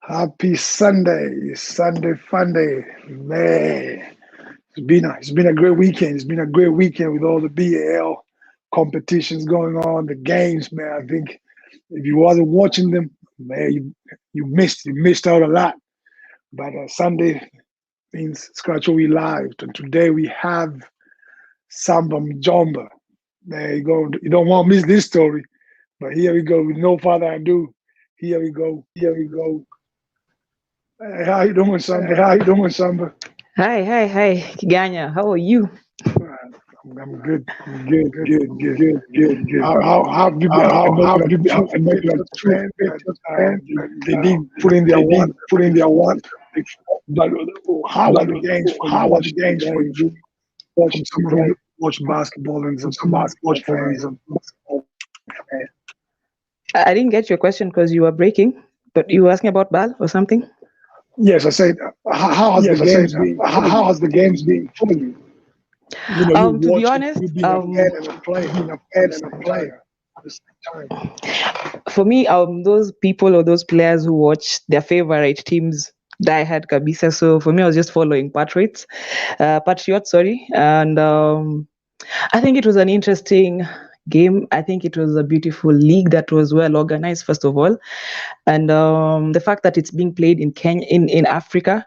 Happy Sunday, Sunday fun day, man. It's been a great weekend. It's been a great weekend with all the BAL competitions going on, the games, man. I think if you wasn't watching them, man, you missed out a lot. But Sunday means Scratcho we live, and today we have Samba Mjomba. Man, you don't want to miss this story. But here we go. With no further ado, here we go. Here we go. Hey, how you doing, Samba? How you doing, Samba? Hi, Kiganya. How are you? I'm good. I'm good. How have you been? How have you been? I'm making a fan. They did put in their one. But how are the games for you? From someone who watch basketball and some basketball fans. I didn't get your question because you were breaking, but you were asking about Bal or something? Yes, I said. How has the games been? How has the games been for you? You know, you To be watch it. honest, You've been a fan and a player. Being a fan and a player at the same time. for me, those people or those players who watch their favorite teams die hard kabisa. So for me, I was just following Patriots, sorry, and I think it was an interesting game. I think it was a beautiful league that was well organized, first of all, and the fact that it's being played in Kenya, in Africa,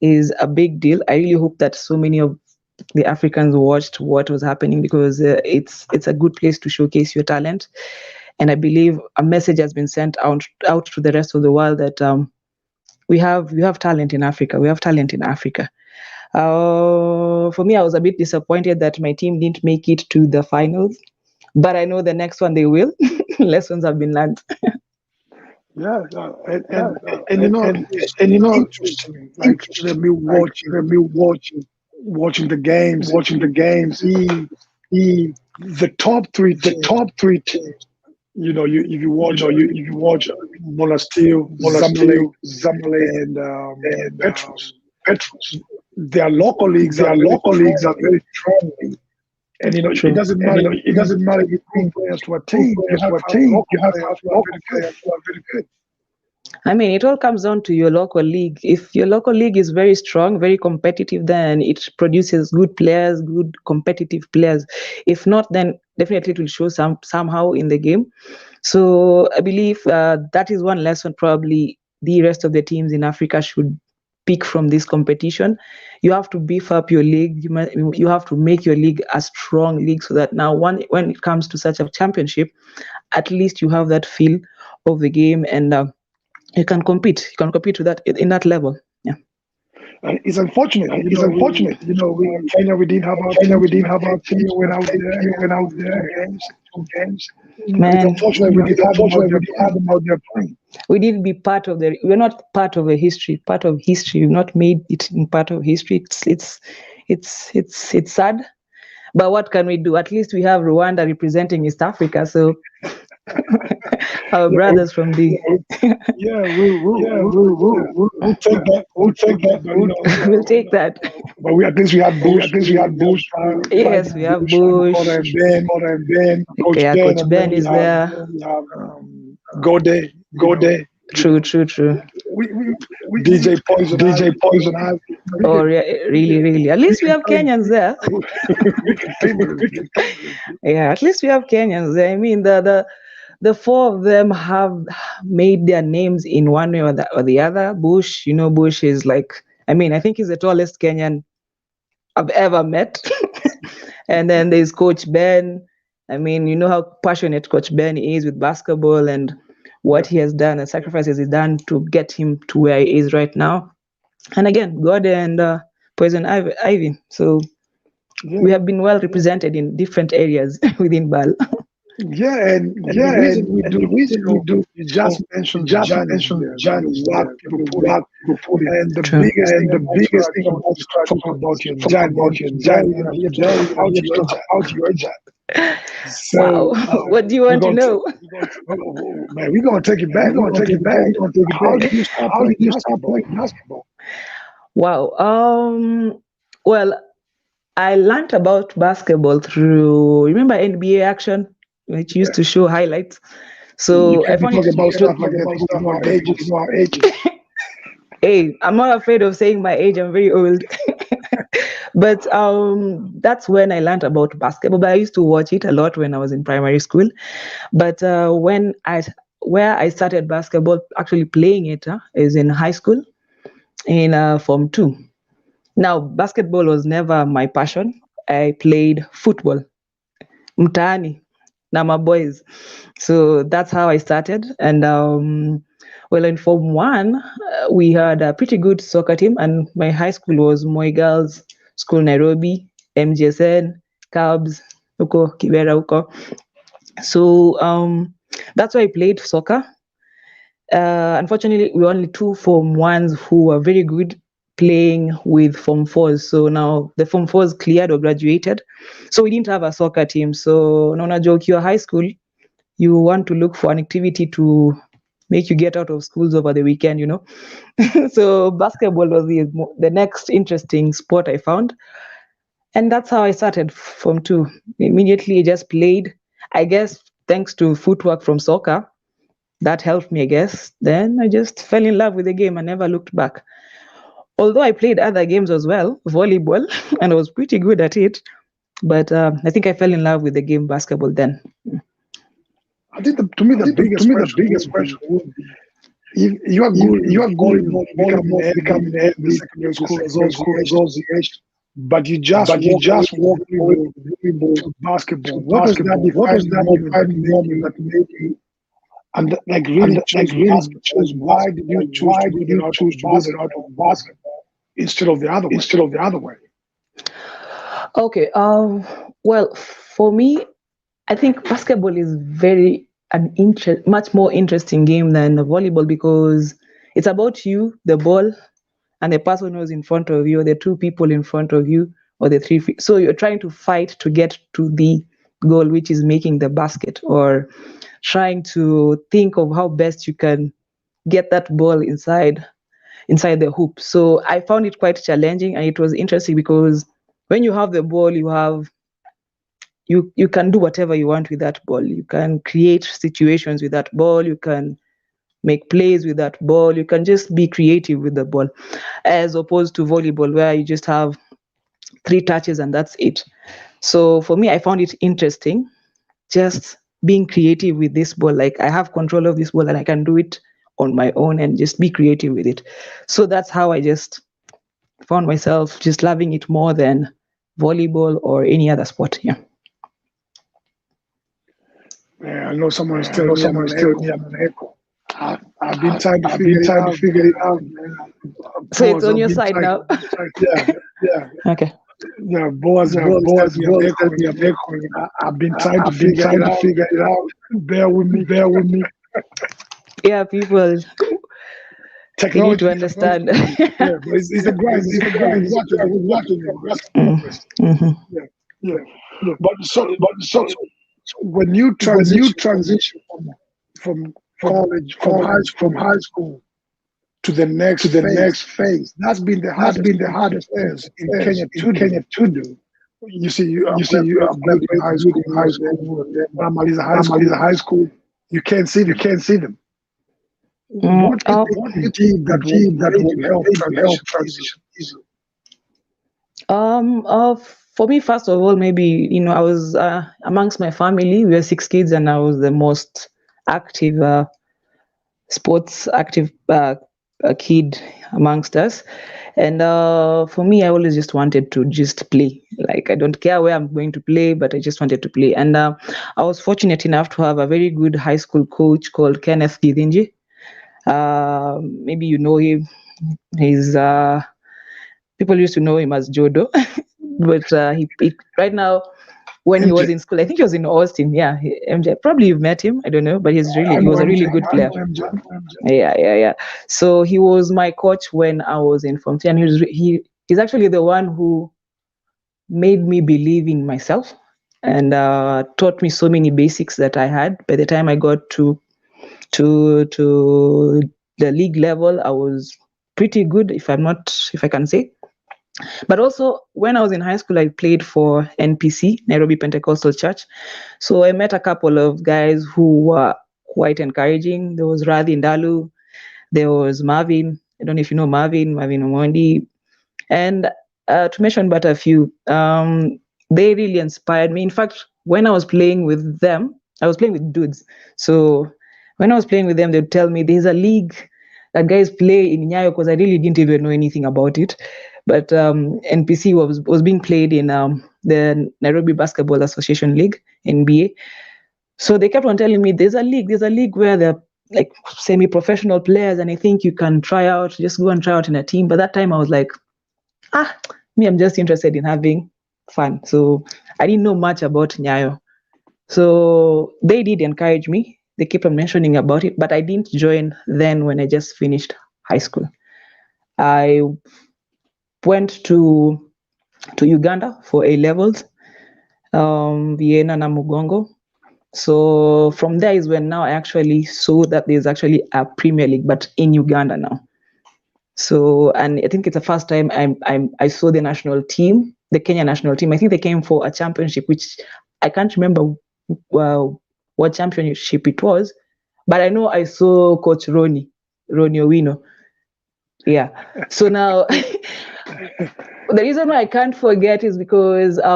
is a big deal. I really hope that so many of the Africans watched what was happening because it's a good place to showcase your talent. And I believe a message has been sent out to the rest of the world that we have talent in Africa. We have talent in Africa. For me, I was a bit disappointed that my team didn't make it to the finals, but I know the next one they will. Lessons have been learned. Yeah, and it's interesting. Like watching the games. The top three teams. If you watch Monastir, Zamalek, and Petrus, their local leagues are very friendly. And it True. doesn't matter. It doesn't matter if you bring players to a team. You have local players who are very good. I mean, it all comes down to your local league. If your local league is very strong, very competitive, then it produces good players, good competitive players. If not, then definitely it will show somehow in the game. So I believe that is one lesson probably the rest of the teams in Africa should pick from this competition. You have to beef up your league. You have to make your league a strong league so that now when it comes to such a championship, at least you have that feel of the game and you can compete. You can compete to that in that level. Yeah. And it's unfortunate. We in Kenya we didn't have our teams. We went out there two games. And it's Man, unfortunate we didn't have them out there playing. we didn't be part of the. We're not part of a history. Part of history. We've not made it in part of history. It's sad. But what can we do? At least we have Rwanda representing East Africa. So our brothers from the Yeah, we'll take that. But will take that. but we at least we had Bush. Yes, we have Bush. Connor and Ben, Coach Yeah, Ben, Coach and then Ben is there. we have Gode. True. DJ Poison Ivy. Oh, really. At least we have Kenyans there. We can pay them. Yeah, at least we have Kenyans there. I mean, the four of them have made their names in one way or the other. Bush, Bush is like, I mean, I think he's the tallest Kenyan I've ever met. And then there's Coach Ben. I mean, you know how passionate Coach Ben is with basketball and what he has done and sacrifices he's done to get him to where he is right now. And again, God and Poison Ivy. So we have been well represented in different areas within Bal. And the reason we do, you just mentioned John is what people put it. And True. The biggest thing about talk about your John, how to your John. So Wow. What do you want to know? man, we're gonna take it back. How did you start playing basketball? Wow. Well, I learned about basketball through, remember NBA Action, which used to show highlights. You So I can't be found talking it. about stuff like that. People know our ages. Hey, I'm not afraid of saying my age. I'm very old. But that's when I learned about basketball. But I used to watch it a lot when I was in primary school. But where I started basketball, actually playing it, is in high school in Form 2. Now, basketball was never my passion. I played football, mtaani, na my boys. So that's how I started. And well, in Form 1, we had a pretty good soccer team, and my high school was Moi Girls School Nairobi, MGSN, Cubs, huko Kibera huko. So that's why I played soccer. Unfortunately, we were only two Form 1s who were very good playing with Form 4s. So now the Form 4s cleared or graduated. So we didn't have a soccer team. So naona joke, you're high school, you want to look for an activity to make you get out of schools over the weekend, you know. So basketball was the next interesting sport I found. And that's how I started Form 2. Immediately I just played. I guess thanks to footwork from soccer, that helped me, I guess. Then I just fell in love with the game and never looked back. Although I played other games as well, volleyball, and I was pretty good at it. But I think I fell in love with the game basketball then. I think to me the biggest question would be if you are good in volleyball, becoming head in the secondary school association, but you just walk away from volleyball to basketball. What was that defining moment that made you and like really choose basketball? Why did you choose to go the route of basketball instead of the other way? Okay. Well, for me, I think basketball is much more interesting game than volleyball because it's about you, the ball, and the person who's in front of you, or the two people in front of you, or the three. So you're trying to fight to get to the goal, which is making the basket, or trying to think of how best you can get that ball inside the hoop. So I found it quite challenging, and it was interesting because when you have the ball, you can do whatever you want with that ball. You can create situations with that ball. You can make plays with that ball. You can just be creative with the ball, as opposed to volleyball where you just have three touches and that's it. So for me, I found it interesting just being creative with this ball. Like I have control of this ball and I can do it on my own and just be creative with it. So that's how I just found myself just loving it more than volleyball or any other sport. Yeah. Yeah, I know someone is telling me I'm an echo. I've been trying to figure it out. So it's Boys, on I've your been side trying. now. Yeah, Okay. yeah. Boys telling me I'm echoing. I've been trying to figure it out. Bear with me. Yeah, people, you need to Technology. understand. Yeah, but it's a grind. I was watching the basketball. Mhm. Yeah, yeah. But so when you transition from college, from high school to the next phase, that's been the hardest thing for players in Kenya to do. You see, you are graduating high school, and then Bramaliza high school. You can't see them. Mm, What is it you did that made you help transition easily? for me, first of all, maybe I was amongst my family. We were six kids, and I was the most active, sports active kid amongst us. And for me, I always just wanted to just play. Like I don't care where I'm going to play, but I just wanted to play. And I was fortunate enough to have a very good high school coach called Kenneth Githinji. Maybe you know him. He's people used to know him as Jodo, but he right now when he was MJ, in school, I think he was in Austin. Yeah, MJ. Probably you've met him. I don't know, but I he know was a really MJ. good player. Yeah. So he was my coach when I was in Form 3, and he's actually the one who made me believe in myself and taught me so many basics that I had. By the time I got to the league level, I was pretty good, if I can say. But also, when I was in high school, I played for NPC, Nairobi Pentecostal Church. So I met a couple of guys who were quite encouraging. There was Radhi Ndalu, there was Marvin, I don't know if you know Marvin Omondi, and to mention but a few. They really inspired me. In fact, when I was playing with them, I was playing with dudes. So when I was playing with them, they'd tell me there's a league that guys play in Nyayo, because I really didn't even know anything about it. But NPC was being played in the Nairobi Basketball Association League, NBA. So they kept on telling me there's a league where they're like semi-professional players, and I think you can try out, just go and try out in a team. But that time I was like, me, I'm just interested in having fun. So I didn't know much about Nyayo. So they did encourage me. They kept on mentioning about it, but I didn't join then when I just finished high school. I went to Uganda for A levels, Vienna na Mugongo. So from there is when now I actually saw that there's actually a Premier League, but in Uganda now. So, and I think it's the first time I saw the national team, the Kenya national team. I think they came for a championship, which I can't remember what championship it was, but I know I saw Coach Ronnie Owino. Yeah. So now the reason why I can't forget is because I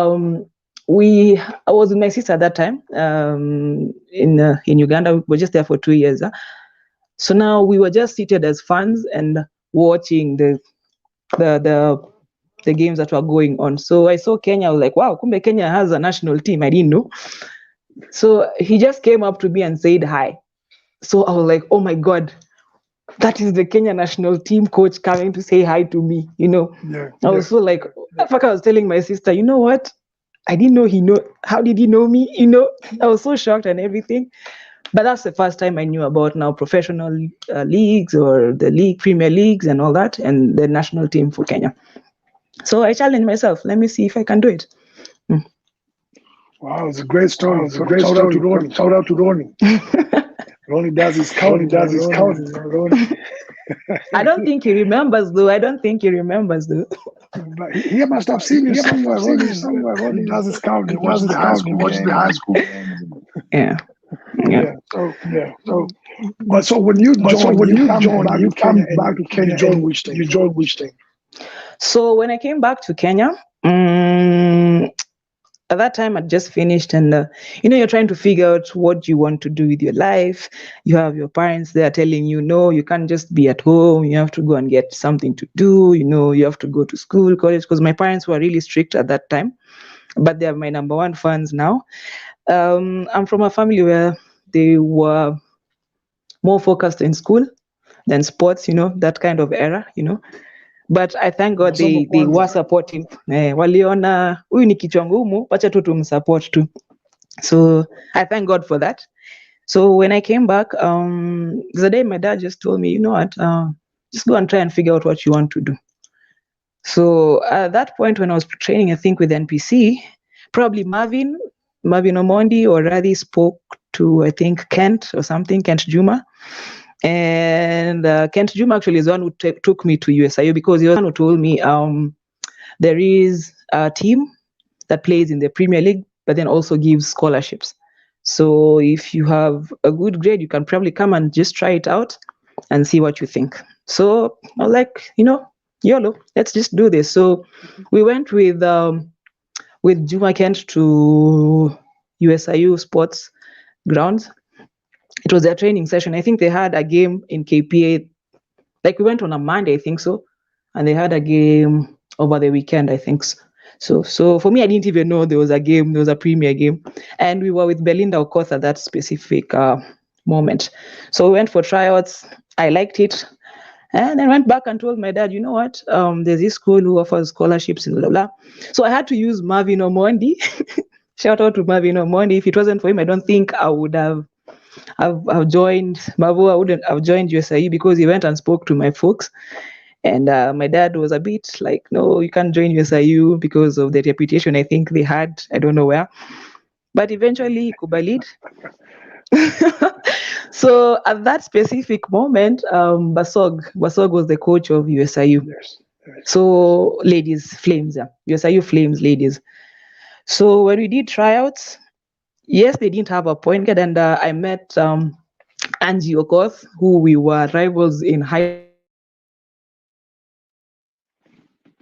was with my sister at that time in Uganda. We were just there for 2 years. So now we were just seated as fans and watching the games that were going on. So I saw Kenya. I was like, wow, kumbe Kenya has a national team. I didn't know. So he just came up to me and said hi. So I was like, oh my God, that is the Kenya national team coach coming to say hi to me. I was so like, in fact, I was telling my sister, you know what? I didn't know he know. How did he know me? I was so shocked and everything. But that's the first time I knew about now professional leagues or the league, Premier Leagues and all that, and the national team for Kenya. So I challenged myself. Let me see if I can do it. Wow, it's a great story. Shout out to Ronnie. Shout out to Ronnie. Ronnie does his counting. I don't think he remembers though. But he must have seen you somewhere. Ronnie does his counting. He watches the high school games. Yeah. So when you come back to Kenya, you join which team? So when I came back to Kenya, at that time I'd just finished, and you're trying to figure out what you want to do with your life. You have your parents there telling you, no, you can't just be at home. You have to go and get something to do. You have to go to school, college, because my parents were really strict at that time, but they're my number one fans now. I'm from a family where they were more focused in school than sports, that kind of era. But I thank God they were supportive. Waliona huyu ni kichwa ngumu, wacha tu tumsupport tu. So I thank God for that. So when I came back, the day my dad just told me, you know what, just go and try and figure out what you want to do. So at that point when I was training, I think with NPC, probably Marvin Omondi or Radhi spoke to, I think, Kent Juma. And Kent Juma actually is the one who took me to USIU, because he was the one who told me there is a team that plays in the Premier League, but then also gives scholarships. So if you have a good grade, you can probably come and just try it out and see what you think. So I was like, YOLO, let's just do this. So we went with Juma Kent to USIU sports grounds. It was their training session. I think they had a game in KPA. Like we went on a Monday, I think so, and they had a game over the weekend, I think so. So for me, I didn't even know there was a game. There was a Premier game, and we were with Belinda Okoth at that specific moment. So we went for tryouts. I liked it, and then went back and told my dad, you know what? There's this school who offers scholarships and blah blah. So I had to use Marvin Omondi. Shout out to Marvin Omondi. If it wasn't for him, I don't think I would have. I've joined Mavu. I wouldn't have joined USIU, because he went and spoke to my folks, and my dad was a bit like, no, you can't join USIU because of the reputation I think they had. I don't know where, but eventually kubalied. So at that specific moment, Basog was the coach of USIU. Yes. So ladies Flames, USIU Flames ladies. So when we did tryouts, yes, they didn't have a point guard, and I met Angie Okoth, who we were rivals in high school.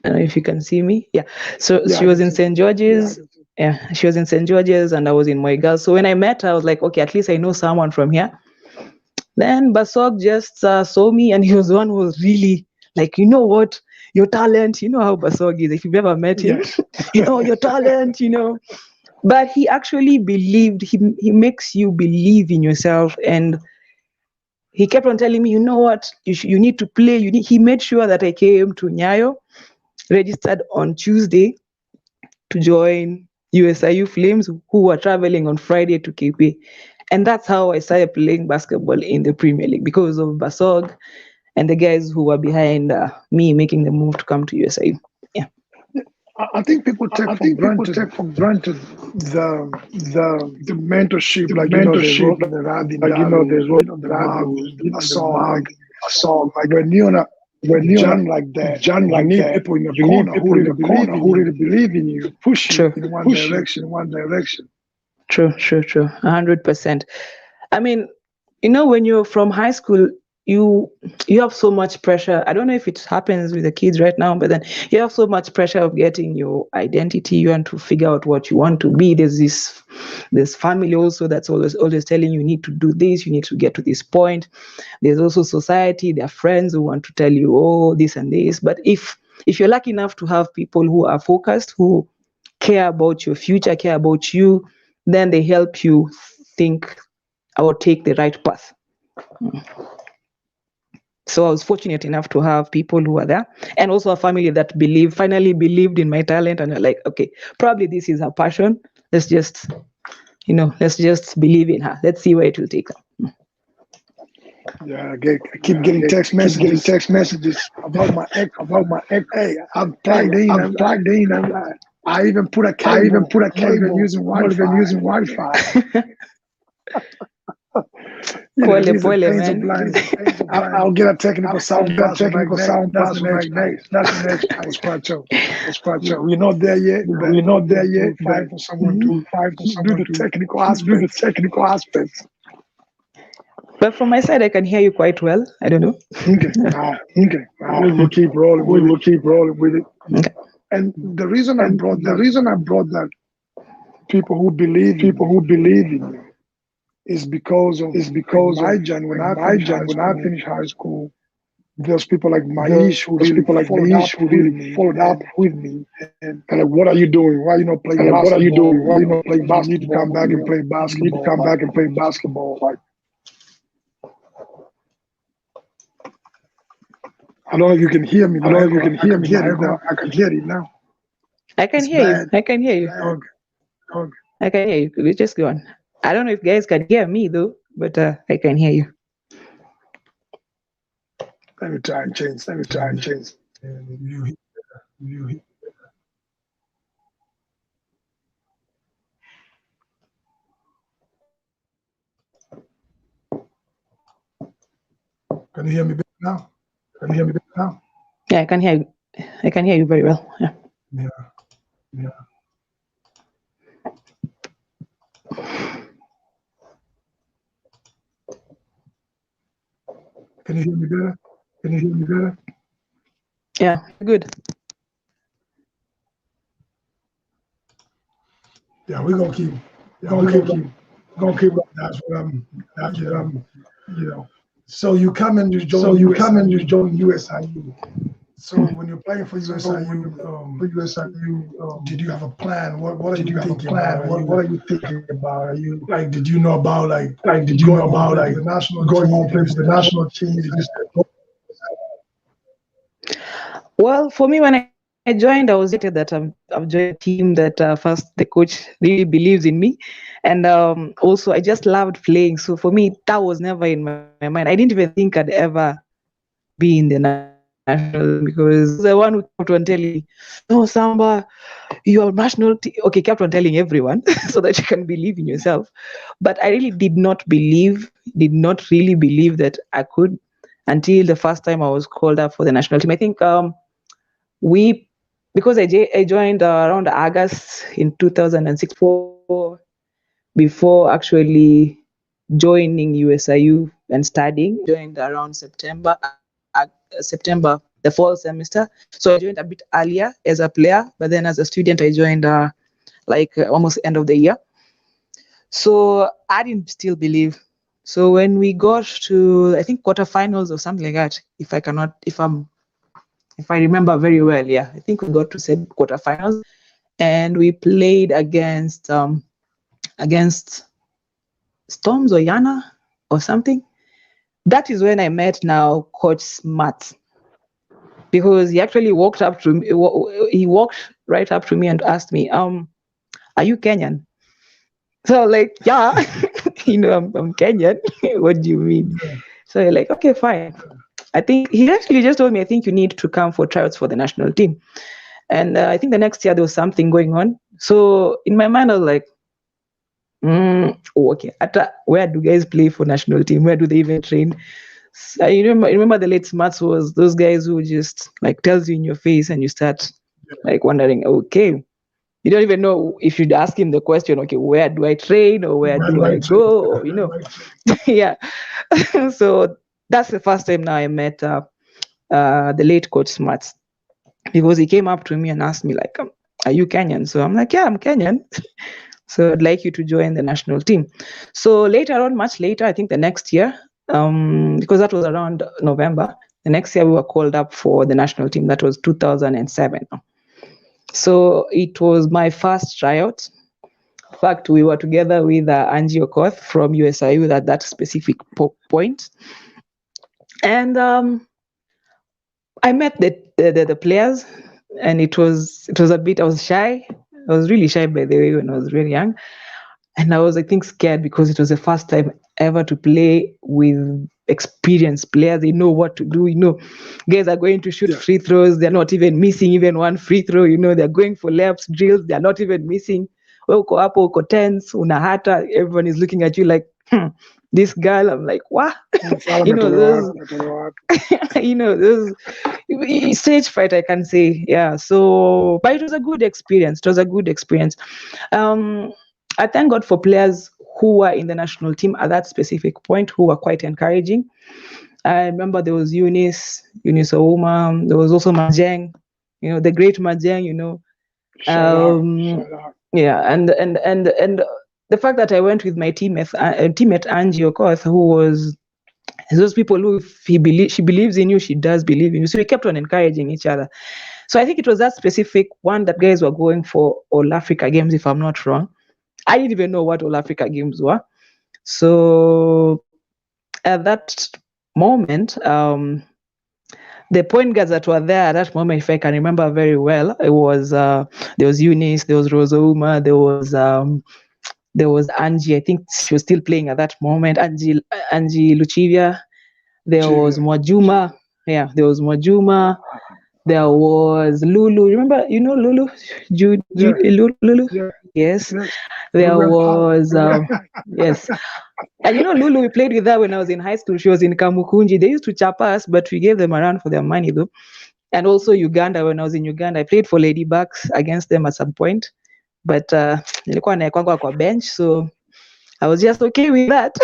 I don't know if you can see me. Yeah. So Yeah, she I was can in see. St. Yeah, I George's. can see. Yeah, she was in St. George's and I was in my girls. So when I met her, I was like, okay, at least I know someone from here. Then Basog just saw me and he was the one who was really like, you know what, your talent, you know how Basog is. If you've ever met him, Yes. your talent, But he actually believed, he makes you believe in yourself. And he kept on telling me, you know what, you need to play. He made sure that I came to Nyayo, registered on Tuesday to join USIU Flames, who were traveling on Friday to KP. And that's how I started playing basketball in the Premier League because of Basog and the guys who were behind me making the move to come to USIU. Yeah. I think people take I for think people granted take for granted the the the mentorship, the like there's mentorship, the Radin like Dalu, there's what the the value, Magus, the the Basog. mug, Like a song like when you're on a when you're jump like that, young you like need that, people in the you need corner who people in really the believe corner in who you really believe in to you, push you True. in one push you direction. in one direction. True, true, true. 100%. I mean, when you're from high school, you you have so much pressure. I don't know if it happens with the kids right now, but then you have so much pressure of getting your identity. You want to figure out what you want to be. There's family also that's always telling you need to do this, you need to get to this point. There's also society, there are friends who want to tell you, oh, this and this. But if you're lucky enough to have people who are focused, who care about your future, care about you, then they help you think or take the right path. So I was fortunate enough to have people who were there and also a family that finally believed in my talent and are like, okay, probably this is her passion. Let's just believe in her. Let's see where it will take her. Yeah, I keep getting text Keep getting messages text messages about my ex. about my ex. Hey, I've plugged in. I've plugged in. I even put a I even cable. put a I'm not even cable. using I'm not even Wi-Fi. using Wi-Fi. Pole, These are pole, pains of man. blindness. I'll get a technical I'll sound get a pass like technical next. sound That's pass the from next like height. next. That's the next For height. Scratcho. For Scratcho. We're not there yet, but We're not there we'll yet, find but for someone to we'll find for do someone the to technical do the aspects. technical aspects. But from my side, I can hear you quite well. I don't know. Okay. Okay. We'll keep rolling We with it. will keep rolling with it. Okay. And the reason I And brought the that reason I brought that people who believe in people you who believe in you is because of is like because of my journey when like I my finished journey high when I school. finished high school. There's people like There's Maish who really people like followed Maish up who with really me followed up with me. and like, what are you doing? Why are you not playing And like, what are you doing? basketball? Why you not playing You need to come basketball? back and play You need to basketball. come Like back and play basketball. Like I don't know if you can hear me. I don't My know if you echo. can I hear can me. hear My it echo. now. I can hear it now. I can It's hear you. bad. I can hear you. Okay. Okay. I can hear you. We just go on. I don't know if guys can hear me though, but I can hear you. Let me try and change. Let me try and change. You Can you hear me better now? can you hear me now? Yeah, I can hear you. I can hear you very well. Yeah. Yeah. Yeah. Can you hear me better? Can you hear me better? Yeah, good. Yeah, we're gonna keep. Yeah, Gonna keep. gonna keep That's what I'm. that's You what know. you know. So you come and you So join you come and you USIU. join USIU. So when you're playing for So when you USIU, for USIU, did you have a plan? What are did you you have a thinking about? plan? What are you thinking about? Are you Like, did you know about like did you know going home about playing like for the national going team home and playing you for the said, national team? Did you say, Well, for me, when I joined, I was excited that I've joined a team that first the coach really believes in me, and also I just loved playing. So for me, that was never in my mind. I didn't even think I'd ever be in the national team because he was the one who kept on telling me, "No, Samba, your national team." Okay, kept on telling everyone so that you can believe in yourself. But I really did not really believe that I could until the first time I was called up for the national team. I think we because I joined around August in 2006 before actually joining USIU and studying. Joined around September, September the fall semester. So I joined a bit earlier as a player, but then as a student, I joined almost end of the year. So I didn't still believe. So when we got to, I think, quarterfinals or something like that, if I remember very well, yeah, I think we got to said quarterfinals, and we played against Storms or Yana or something. That is when I met now Coach Smart, because he actually walked up to me. He walked right up to me and asked me, "Are you Kenyan?" So like, yeah, I'm Kenyan. What do you mean? So you're like, okay, fine. I think he actually just told me, I think you need to come for tryouts for the national team. And I think the next year there was something going on. So in my mind, I was like, okay, where do guys play for national team? Where do they even train? So, you remember the late smarts was those guys who just like tells you in your face and you start like wondering, okay, you don't even know if you'd ask him the question, okay, where do I train or where do I go? Yeah. So that's the first time now I met the late Coach Smarts, because he came up to me and asked me like, are you Kenyan? So I'm like, yeah, I'm Kenyan. So I'd like you to join the national team. So later on, much later, I think the next year, because that was around November, the next year we were called up for the national team. That was 2007. So it was my first tryout. In fact, we were together with Angie Okoth from USIU at that specific point. And I met the players, and it was a bit, I was shy. I was really shy, by the way, when I was really young. And I was, I think, scared because it was the first time ever to play with experienced players. They know what to do. Guys are going to shoot free throws. They're not even missing even one free throw. They're going for layups, drills. They're not even missing. Uko hapo, uko tense, unahata. Everyone is looking at you like, this girl. I'm like, what? Those stage fright, I can say. Yeah. So, but it was a good experience. I thank God for players who were in the national team at that specific point who were quite encouraging. I remember there was Eunice Ouma. There was also Majeng, the great Majeng. Shout out. Yeah, and the fact that I went with my teammate Angie Okoth, who was those people who, if she believes in you, she does believe in you. So we kept on encouraging each other. So I think it was that specific one that guys were going for All Africa Games, if I'm not wrong. I didn't even know what All Africa Games were. So at that moment, the point guards that were there at that moment, if I can remember very well, it was there was Eunice, there was Rosa Uma, there was Angie. I think she was still playing at that moment. Angie Luchivia. There was Mwajuma. Yeah, there was Mwajuma. There was Lulu. Remember, Lulu? Lulu? Yeah. Yes. There was, yes. And Lulu, we played with her when I was in high school. She was in Kamukunji. They used to chap us, but we gave them a run for their money, though. And also Uganda, when I was in Uganda, I played for Ladybugs against them at some point. But nilikuwa naekwanga kwa bench, so I was just okay with that,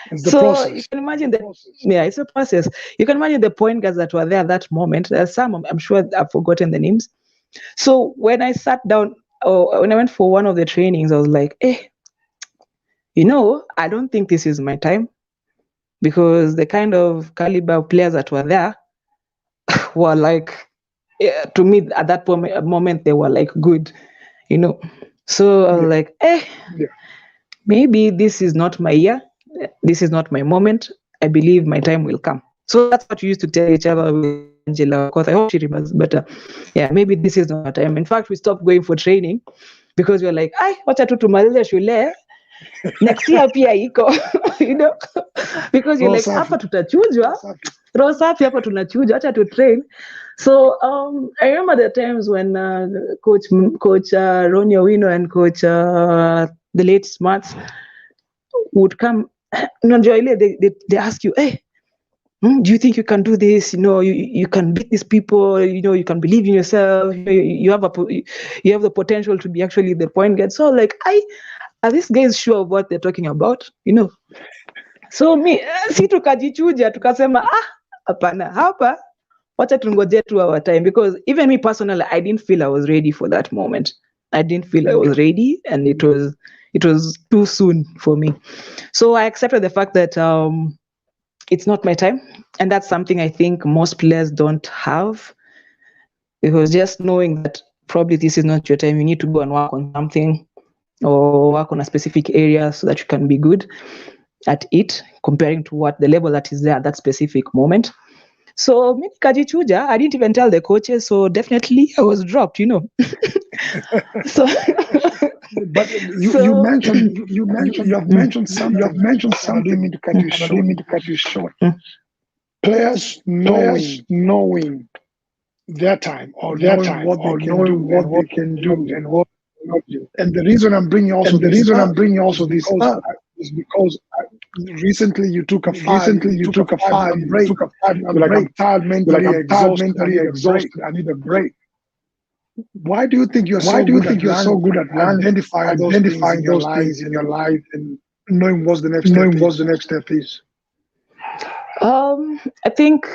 It's the so process. you can imagine it's a process. You can imagine the point guards that were there at that moment. There's some, I'm sure I've forgotten the names. So when I sat down, or when I went for one of the trainings, I was like, I don't think this is my time, because the kind of caliber of players that were there were like, to me at that moment, they were like good, So I was like, maybe this is not my year. This is not my moment. I believe my time will come. So that's what we used to tell each other with Angela. Of course, I hope she remembers. But maybe this is not our time. In fact, we stopped going for training because we were like, wacha tu tumalize shule. Next year pia iko, because you're like, hapa tutachujwa. Roho safi hapa tunachujwa, wacha to train. So I remember the times when Coach Ronnie Owino and Coach the late Smarts would come. They ask you, hey, do you think you can do this? You can beat these people. You can believe in yourself. You have the potential to be actually the point guard. So like, are these guys sure of what they're talking about? So me, si tukajichuja, tukasema, Hapana, hapa wacha tungoje tu our time, because even me personally, I didn't feel I was ready for that moment. I didn't feel I was ready, and it was too soon for me. So I accepted the fact that it's not my time, and that's something I think most players don't have, because just knowing that probably this is not your time, you need to go and work on something or work on a specific area so that you can be good at it, comparing to what the level that is there at that specific moment. So me nikajichuja, I didn't even tell the coaches, so definitely I was dropped, So But you so mentioned you have mentioned something. You have mentioned And I didn't something. mean to cut you And I short. didn't mean to cut you short. Players Players knowing their time or their knowing time what they or can knowing do and what they what can they do cannot do. and what they cannot do. And the reason I'm bringing also And the this reason I'm up bringing is also this because up is because recently you took a recently you took a 5 month break. took a 5 month You're like, break. I'm tired, You're like, mentally I'm tired, exhausted. I mentally need a break. exhausted. I need a break. Why do you think you're Why so do you good at think you're so good at identifying those things in identifying your those life things in your and life and knowing what's the next step knowing what is? the next step is? I think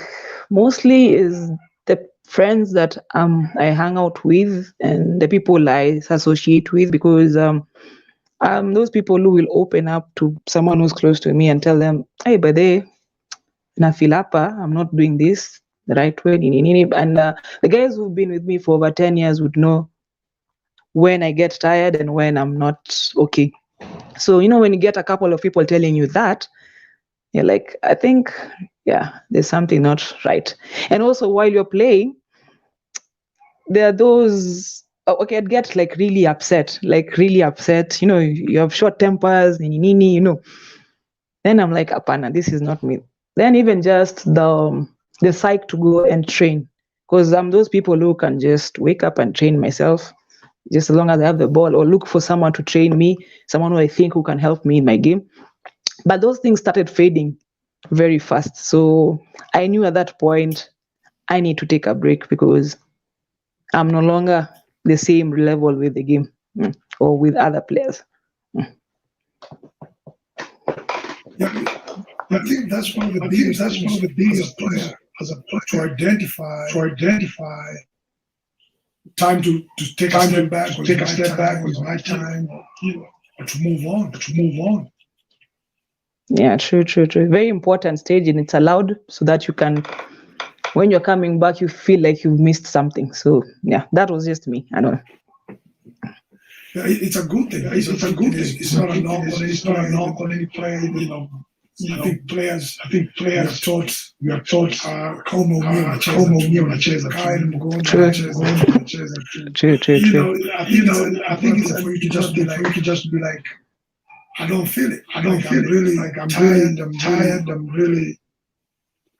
mostly is the friends that I hang out with and the people I associate with, because those people who will open up to someone who's close to me and tell them, hey, but they na feel hapa, I'm not doing this the right way. And the guys who've been with me for over 10 years would know when I get tired and when I'm not okay. So, when you get a couple of people telling you that, you're like, I think, yeah, there's something not right. And also, while you're playing, there are those, okay, I'd get like really upset. You have short tempers, nini. Then I'm like, apana, this is not me. Then even just the psych to go and train, because I'm those people who can just wake up and train myself, just as long as I have the ball, or look for someone to train me, someone who I think who can help me in my game. But those things started fading very fast. So I knew at that point I need to take a break, because I'm no longer the same level with the game, or with other players. Yeah, I think that's one of the biggest things as a player to identify time to take a step back, was my time, or to move on. Yeah, true. Very important stage, and it's allowed so that you can, when you're coming back, you feel like you've missed something. So yeah, that was just me. I don't know. Yeah, it's a good thing. It's a good thing. It's not a knock on any player. I think players we are taught como mio nacheza kind going True. True. I think it's for you to just be like, I don't feel it. I'm tired.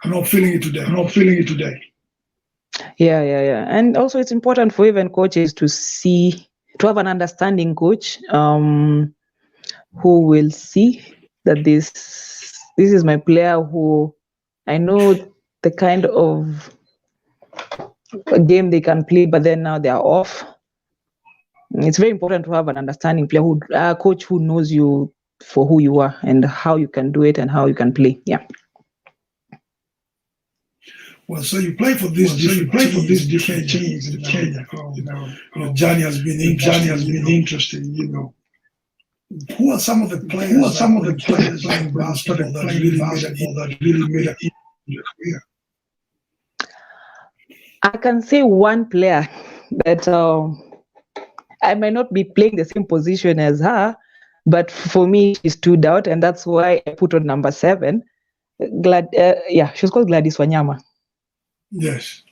I'm not feeling it today. Yeah. And also, it's important for even coaches to have an understanding coach, who will see that this is my player, who I know the kind of game they can play, but then now they are off. It's very important to have an understanding player, coach who knows you for who you are and how you can do it and how you can play. Yeah. Well, so you play for these different teams in Kenya. Your journey has been interesting. Who are some of the players playing basketball that really made it in your career? I can say one player that I might not be playing the same position as her, but for me, she stood out, and that's why I put on number 7. She was called Gladys Wanyama. Yes.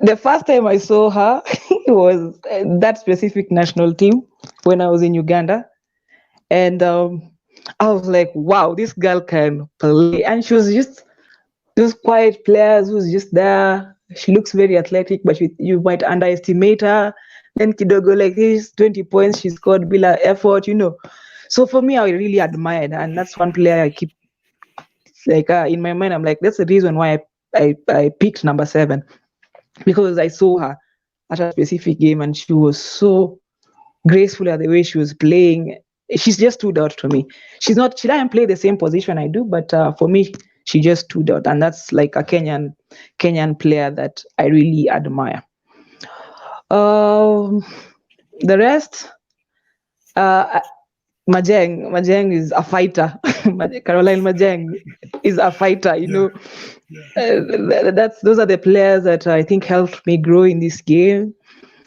The first time I saw her was that specific national team when I was in Uganda, and I was like, wow, this girl can play. And she was just those quiet players who's just there. She looks very athletic, but you might underestimate her. Then kidogo, like this 20 points she scored bila effort. So for me, I really admired her, and that's one player I keep like in my mind. I'm like, that's the reason why I picked number 7, because I saw her at a specific game and she was so graceful at the way she was playing. She's just stood out to me. She doesn't play the same position I do, but for me, she just stood out, and that's like a Kenyan player that I really admire. Um, the rest, uh, Majeng is a fighter. Caroline Majeng is a fighter. Those are the players that I think helped me grow in this game.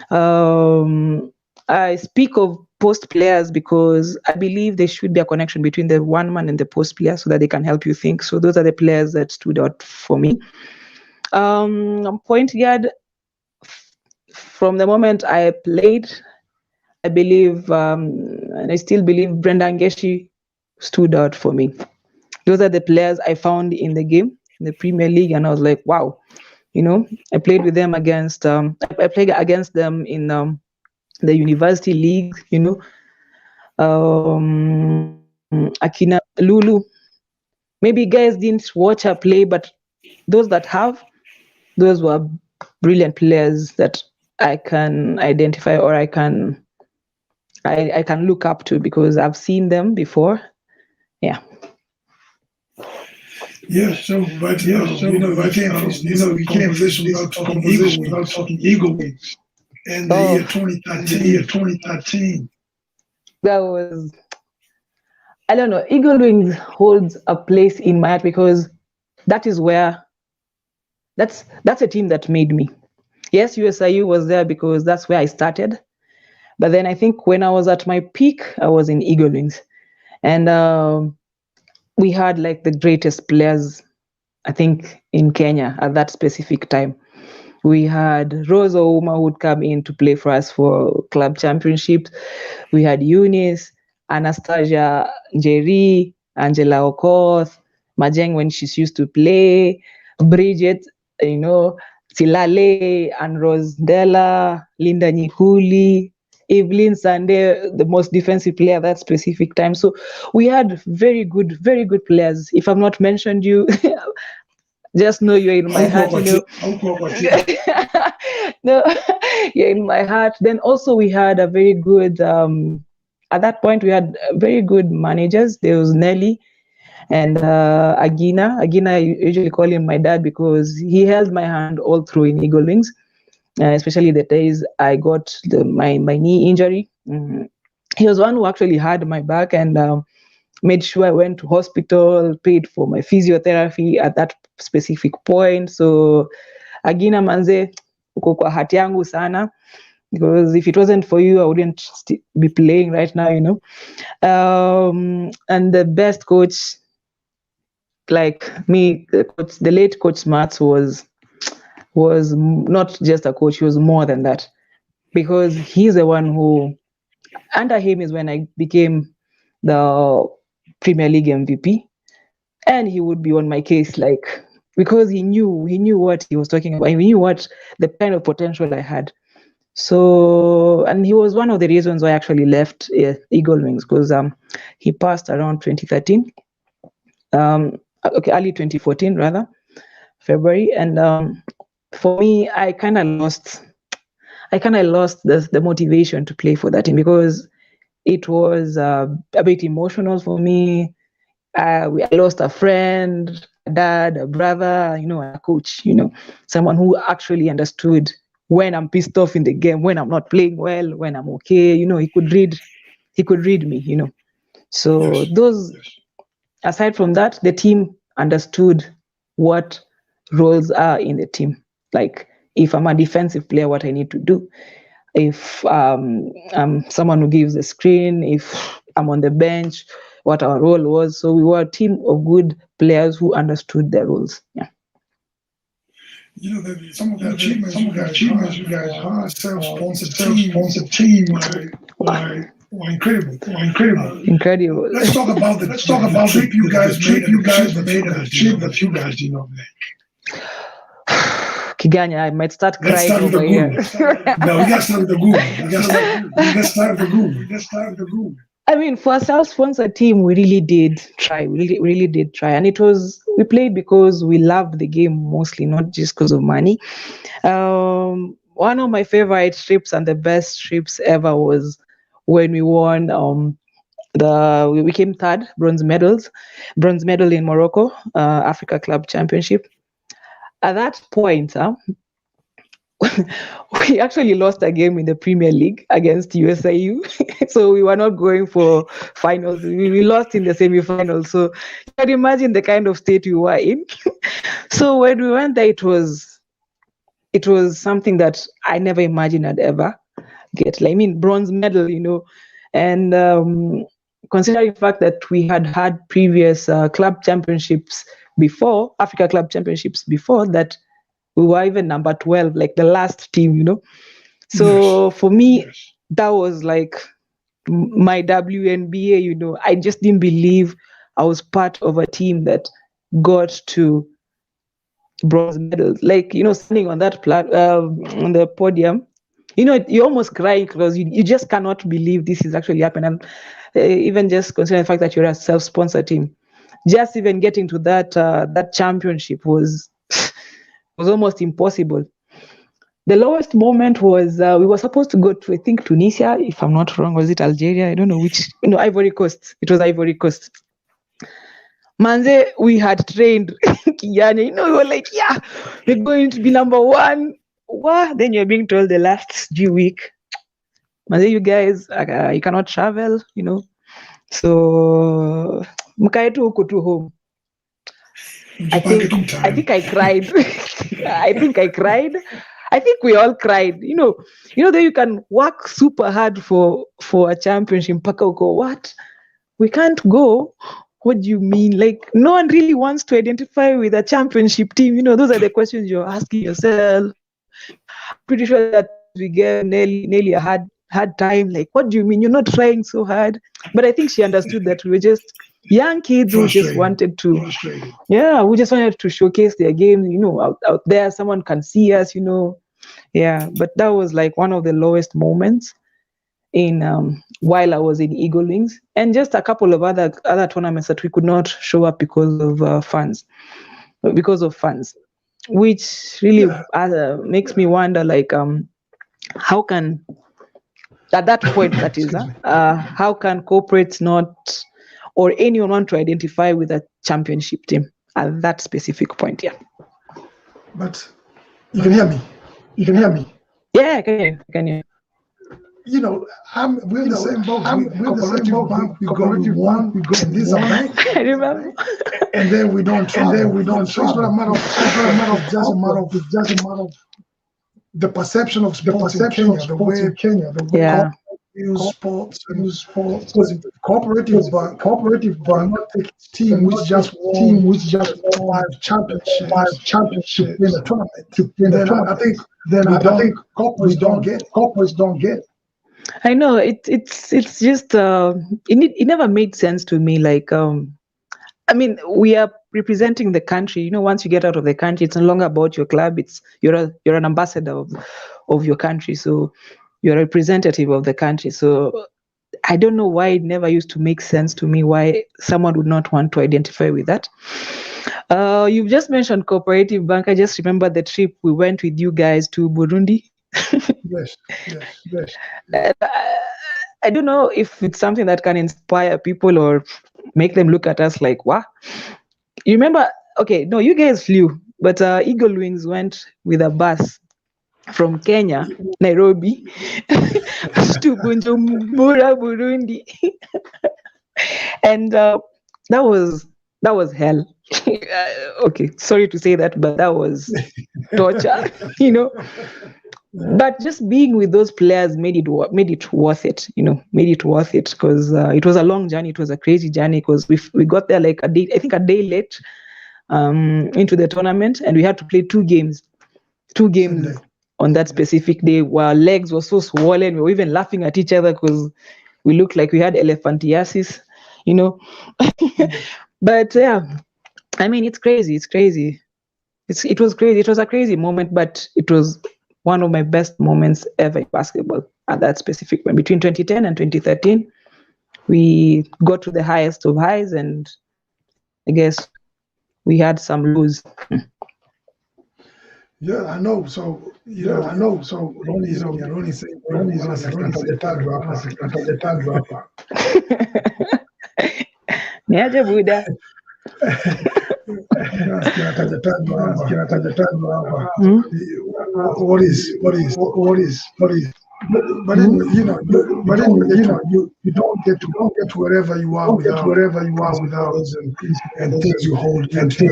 I speak of post players because I believe there should be a connection between the one man and the post player so that they can help you think. So those are the players that stood out for me. Point guard, from the moment I played, I believe, and I still believe, Brenda Ngeshi stood out for me. Those are the players I found in the game, in the Premier League, and I was like, wow. I played with them against. I played against them in the university league. Akina Lulu. Maybe guys didn't watch her play, but those that have, those were brilliant players that I can identify, or I can look up to because I've seen them before. Yeah. Yeah. So, but we can't listen without talking Eagle Wings. And the year 2013. That was, I don't know, Eagle Wings holds a place in my heart because that is where, that's a team that made me. Yes, USIU was there because that's where I started. But then I think when I was at my peak, I was in Eagle Wings. And we had like the greatest players, I think, in Kenya at that specific time. We had Rose Ouma who would come in to play for us for club championships. We had Eunice, Anastasia Njeri, Angela Okoth, Majeng when she used to play, Bridget, Silale, and Rose Della, Linda Nyihuli, Evelyn Sande, the most defensive player at that specific time. So we had very good players. If I've not mentioned you, just know you're in my heart. No, you're in my heart. Then also we had a very good, at that point we had very good managers. There was Nelly and Agina. I usually call him my dad because he held my hand all through in Eagle Wings, especially the days I got my knee injury. He was one who actually had my back and made sure I went to hospital, paid for my physiotherapy at that specific point. So Agina manze, uko kwa hati yangu sana, because if it wasn't for you, I wouldn't be playing right now, And the best coach, like me, the late Coach Mats was not just a coach, he was more than that. Because he's the one who, under him is when I became the Premier League MVP, and he would be on my case, like, because he knew what he was talking about. He knew what the kind of potential I had. So, and he was one of the reasons why I actually left Eagle Wings, because he passed around 2013, early 2014 rather, February, and for me, I kind of lost the motivation to play for that team because it was a bit emotional for me. I lost a friend, a dad, a brother, a coach, someone who actually understood when I'm pissed off in the game, when I'm not playing well, when I'm okay. He could read me, So Yes. those, aside from that, the team understood what roles are in the team. Like if I'm a defensive player, what I need to do. If I'm someone who gives the screen, if I'm on the bench, what our role was. So we were a team of good players who understood their roles. Yeah. Some of the achievements you guys had, self-sponsored team were incredible. Incredible. Let's talk about the trip you guys made, that you guys did not make. Kiganya, I might start crying over here. No, we got to start with the Google. I mean, for a self-sponsored team, we really did try. We really did try. And we played because we loved the game mostly, not just because of money. One of my favorite trips and the best trips ever was when we won We came third, bronze medal in Morocco, Africa Club Championship. At that point, we actually lost a game in the Premier League against USIU. So we were not going for finals. We lost in the semi-finals. So you can imagine the kind of state we were in. So when we went there, it was something that I never imagined I'd ever get. Like, I mean, bronze medal, and considering the fact that we had previous club championships before, Africa Club Championships before that, we were even number 12, like the last team, So for me, that was like my WNBA, I just didn't believe I was part of a team that got to bronze medals. Like, standing on that on the podium, you're almost crying because you just cannot believe this is actually happening. And even just considering the fact that you're a self-sponsored team, just even getting to that championship was almost impossible. The lowest moment was we were supposed to go to, I think, Tunisia, if I'm not wrong. Was it Algeria? I don't know which. Ivory Coast. It was Ivory Coast. Manze, we had trained Kijani. We were like, yeah, we're going to be number one. What? Then you're being told the last week, Manze, you guys, you cannot travel, So, mkae tu huko tu home. I think I cried. I think I cried. I think we all cried. That you can work super hard for a championship. Mpaka uko, what? We can't go. What do you mean? Like, no one really wants to identify with a championship team. Those are the questions you're asking yourself. I'm pretty sure that we gave Nelly a hard time. Like, what do you mean? You're not trying so hard. But I think she understood that we were just young kids who just wanted to, we just wanted to showcase their game, out there. Someone can see us, Yeah, but that was like one of the lowest moments in while I was in Eagle Wings, and just a couple of other tournaments that we could not show up because of funds, which really makes me wonder, like, how can, at that point, that is, how can corporates not, or anyone want to identify with a championship team at that specific point? Yeah. But you can hear me. Yeah, I can hear. We're in the same boat. We're the same boat. We go and this is a bank. I remember. And then we don't try. So it's not a matter of just a matter of the perception of sports in Kenya, the way use sports. Because cooperative bank not take team which just won 5 championships in the tournament. I think corporates don't get it. I know it's just it never made sense to me. Like, I mean, we are representing the country. Once you get out of the country, it's no longer about your club. You're an ambassador of your country. So you're a representative of the country. So I don't know why it never used to make sense to me why someone would not want to identify with that. You've just mentioned cooperative bank. I just remember the trip we went with you guys to Burundi. Yes. I don't know if it's something that can inspire people or make them look at us like, what? You remember? Okay, no, you guys flew, but Eagle Wings went with a bus from Kenya, Nairobi, to Bujumbura, Burundi, and that was hell. Okay, sorry to say that, but that was torture, But just being with those players made it worth it, made it worth it, because it was a long journey. It was a crazy journey because we got there like a day late into the tournament, and we had to play 2 games on that specific day. Our legs were so swollen. We were even laughing at each other because we looked like we had elephantiasis, But yeah, I mean, it's crazy. It was crazy. It was a crazy moment, but it was one of my best moments ever in basketball at that specific point. Between 2010 and 2013, we got to the highest of highs, and I guess we had some lows. Yeah, I know. So, Ronnie saying, Niaje Buddha. Nasikia taja tajwa hapa. Hmm? What is but then you don't get to wherever you are without principles and things you hold dear to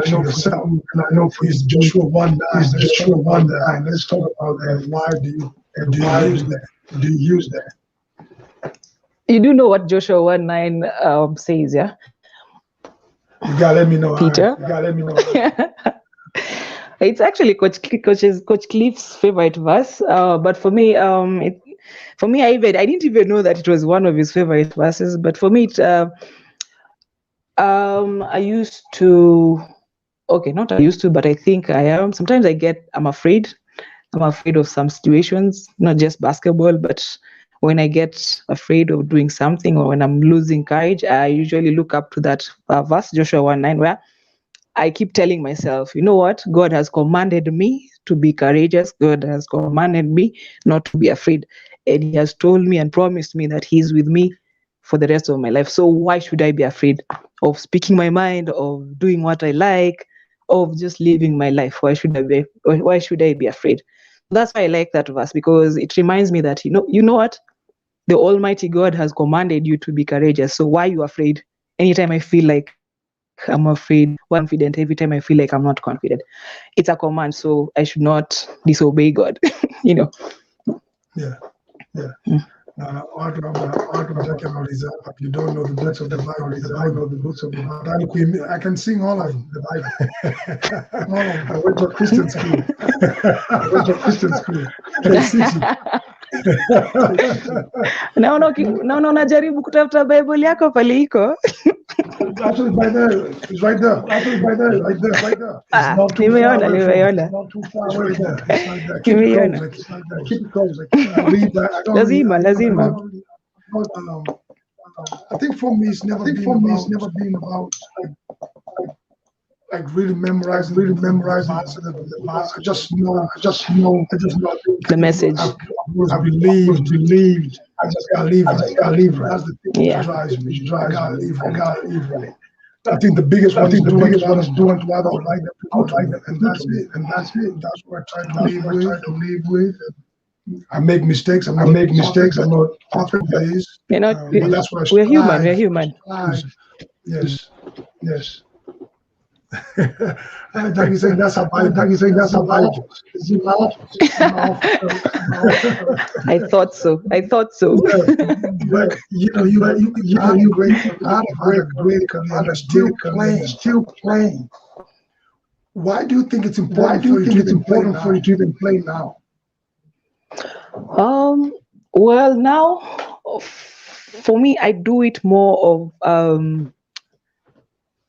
yourself. And I know for you, Joshua 1:9. Let's talk about that. Why do you use that? Do you use that? You do know what Joshua 1:9 says, yeah? You gotta let me know, Peter. You gotta let me know. It's actually Coach Cliff's favorite verse, but for me, I didn't even know that it was one of his favorite verses. But for me, I used to. Okay, not I used to, but I think I am. Sometimes I'm afraid. I'm afraid of some situations, not just basketball, but when I get afraid of doing something or when I'm losing courage, I usually look up to that verse, Joshua 1:9, where I keep telling myself, you know what? God has commanded me to be courageous. God has commanded me not to be afraid. And He has told me and promised me that He's with me for the rest of my life. So why should I be afraid of speaking my mind, of doing what I like, of just living my life? Why should I be afraid? That's why I like that verse, because it reminds me that, you know what? The Almighty God has commanded you to be courageous. So why are you afraid? Anytime I feel like I'm afraid, confident, every time I feel like I'm not confident, it's a command. So I should not disobey God. Yeah. Watu wakiamaliza hapa, you don't know the books of the Bible. I know the books of the Bible. I can sing all of them. The Bible. I went to a Christian school. Naona unajaribu kutafuta Bible yako pale iko. Actually, it's right there. It's not too far away from. It's not too far away from. It's like that. Keep it close. I read that. Lazima. I think for me, it's never been about like really memorizing the verse. I just know the message. I believed. I just gotta leave. That's the thing that drives me. I gotta leave. I think the biggest one is doing to other like that, and that's it. That's what I try to live with. I make mistakes. I'm not perfect. That's what we're human. Yes. Dagi saying that's how Bible. I thought so. But you great career, still playing. Why do you think it's important for you to even play now? Well, now for me, I do it more of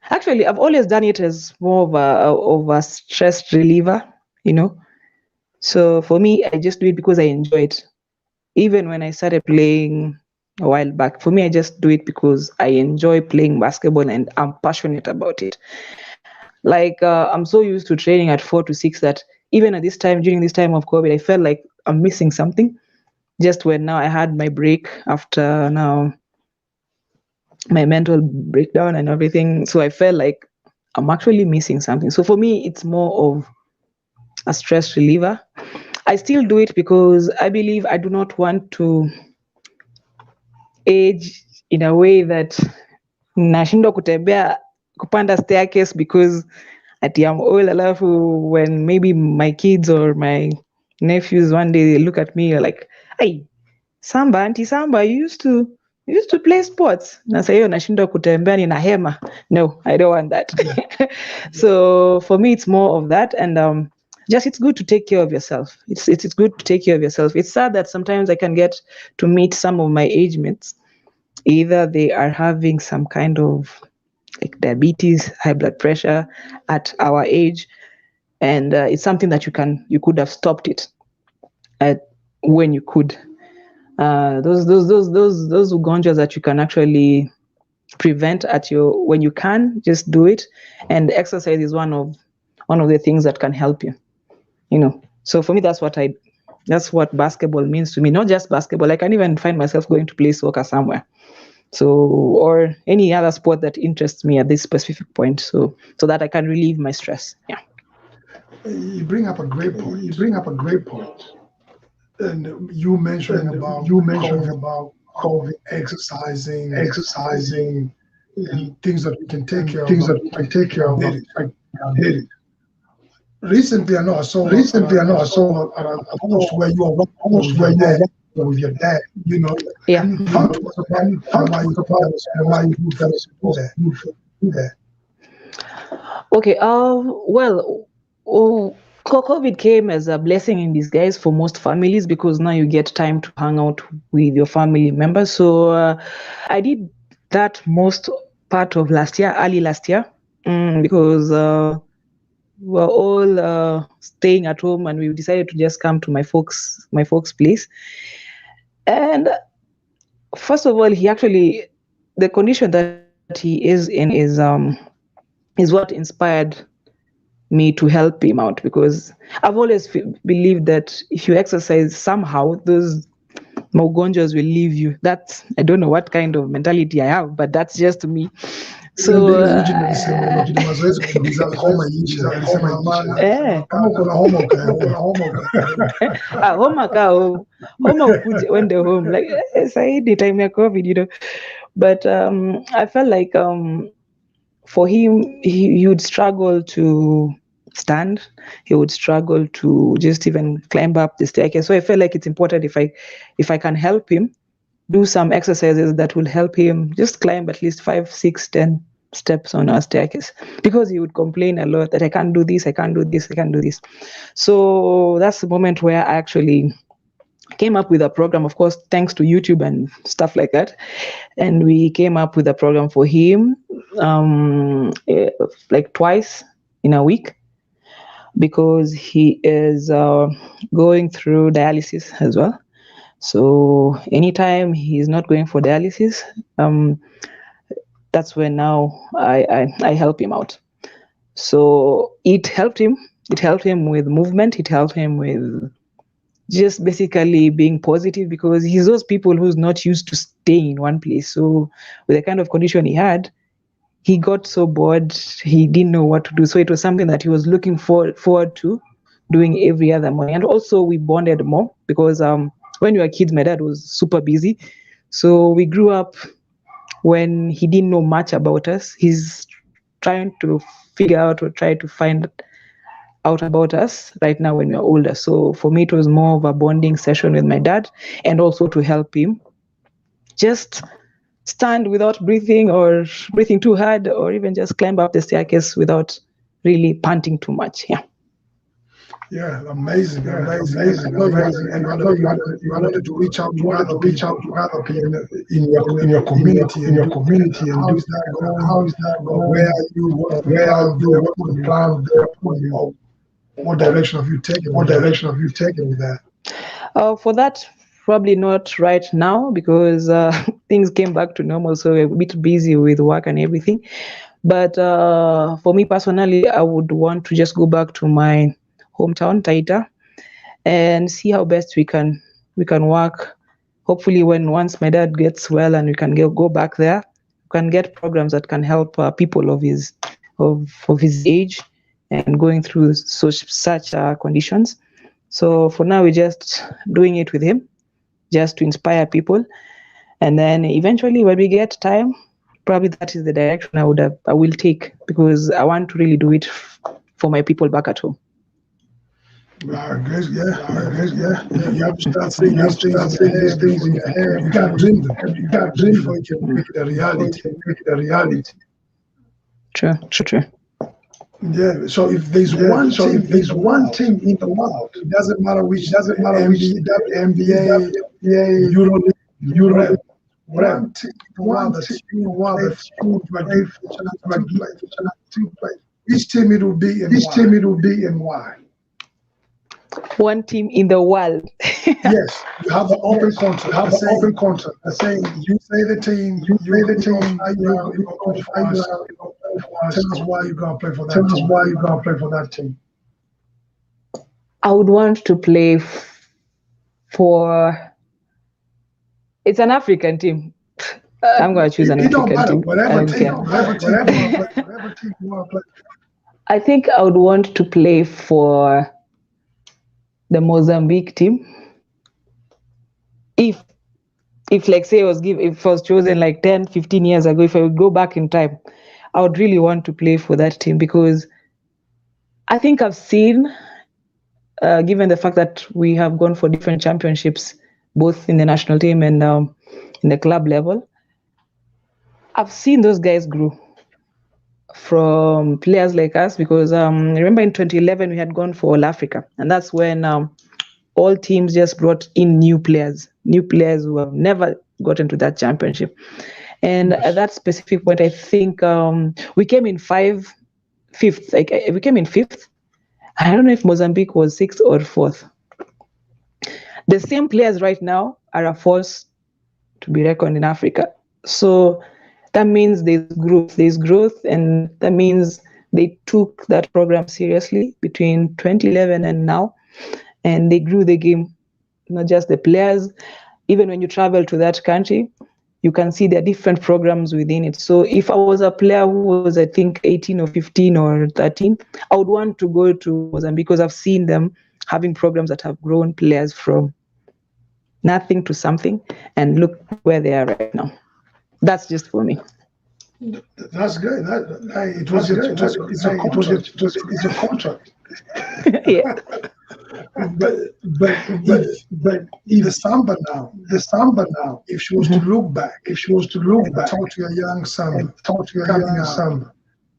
actually, I've always done it as more of a stress reliever, So for me, I just do it because I enjoy it. Even when I started playing a while back, for me, I just do it because I enjoy playing basketball and I'm passionate about it. Like I'm so used to training at 4 to 6 that even during this time of COVID, I felt like I'm missing something. Just when now I had my break after now my mental breakdown and everything. So I felt like I'm actually missing something. So for me, it's more of a stress reliever. I still do it because I believe I do not want to age in a way that nashindwa kutembea kupanda staircase because ati I'm old, alafu when maybe my kids or my nephews one day they look at me like, hey, Auntie Samba, you used to play sports. Na sasa hiyo nashindwa kutembea nina hema. No, I don't want that. So for me it's more of that, and just it's good to take care of yourself. It's good to take care of yourself. It's sad that sometimes I can get to meet some of my age mates. Either they are having some kind of like diabetes, high blood pressure at our age, and it's something that you could have stopped it when you could. Those ugonjwas that you can actually prevent when you can, just do it. And exercise is one of the things that can help you. So for me, that's what I That's what basketball means to me. Not just basketball. I can even find myself going to play soccer somewhere. So, or any other sport that interests me at this specific point. So that I can relieve my stress. Yeah. You bring up a great point. And You mentioning about COVID, exercising, exercising, and things that we can take and care of. things that we can take care of. Did it. I did it. Recently, I know I saw a a post where you are almost where you are with your dad. you know, Yeah. and you talk to us about why you do that. Okay. Well, COVID came as a blessing in disguise for most families because now you get time to hang out with your family members. So I did that most part of early last year, because we're all staying at home, and we decided to just come to my folks' place. And first of all, the condition that he is in is what inspired me to help him out, because I've always believed that if you exercise, somehow those maugonjwas will leave you. I don't know what kind of mentality I have, but that's just me. So homa ukuje when the home, like saidi time ya COVID. But I felt like for him, he would struggle to stand. He would struggle to just even climb up the staircase. So I felt like it's important if I can help him do some exercises that will help him just climb at least 5, 6, 10 steps on our staircase, because he would complain a lot that I can't do this, I can't do this, I can't do this. So that's the moment where I actually came up with a program, of course, thanks to YouTube and stuff like that. And we came up with a program for him, like twice in a week, because he is going through dialysis as well. So anytime he's not going for dialysis, that's when now I help him out. So it helped him. It helped him with movement. It helped him with just basically being positive, because he's those people who's not used to staying in one place. So with the kind of condition he had, he got so bored, he didn't know what to do. So it was something that he was looking forward to doing every other morning. And also we bonded more, because when we were kids, my dad was super busy. So we grew up when he didn't know much about us. He's trying to figure out or try to find out about us right now when we're older. So for me, it was more of a bonding session with my dad, and also to help him just stand without breathing or breathing too hard, or even just climb up the staircase without really panting too much. Yeah. Yeah, amazing. And I know you wanted to reach out to other people in your community, and how is that going? Where are you? What the plan there? What direction have you taken? With that? For that, probably not right now, because things came back to normal, so we're a bit busy with work and everything. But for me personally, I would want to just go back to my hometown, Taita, and see how best we can work. Hopefully, once my dad gets well and we can go back there, we can get programs that can help people of his age and going through such conditions. So for now, we're just doing it with him, just to inspire people. And then eventually, when we get time, probably that is the direction I will take, because I want to really do it for my people back at home. I guess, yeah. You have to start seeing these things in your head. You got to dream them. You got to dream before you can make it a reality. True. Yeah. So if there's one team in the world, it doesn't matter which NBA, Europe, one team in the world that you play. Which team it will be and why? One team in the world. Yes, you have an open contract. I say you say the team. Tell us why you're gonna play for that team. I would want to play It's an African team. I'm going to choose an It don't African matter. team. Whatever team you want to play. I think I would want to play for the Mozambique team. If like say if I was chosen like 10, 15 years ago, if I would go back in time, I would really want to play for that team because I think I've seen, given the fact that we have gone for different championships, both in the national team and in the club level, I've seen those guys grow from players like us because remember in 2011 we had gone for All Africa, and that's when all teams just brought in new players who have never gotten to that championship. And at that specific point, I think we came in fifth. Like we came in fifth. I don't know if Mozambique was sixth or fourth. The same players right now are a force to be reckoned in Africa. So that means there's growth, and that means they took that program seriously between 2011 and now, and they grew the game, not just the players. Even when you travel to that country, you can see there are different programs within it. So if I was a player who was, I think, 18 or 15 or 13, I would want to go to Mozambique because I've seen them having programs that have grown players from nothing to something, and look where they are right now. That's just for me. That's good. It's a contract. Yeah. But if the Samba now, if she was to look back, talk to a young Samba,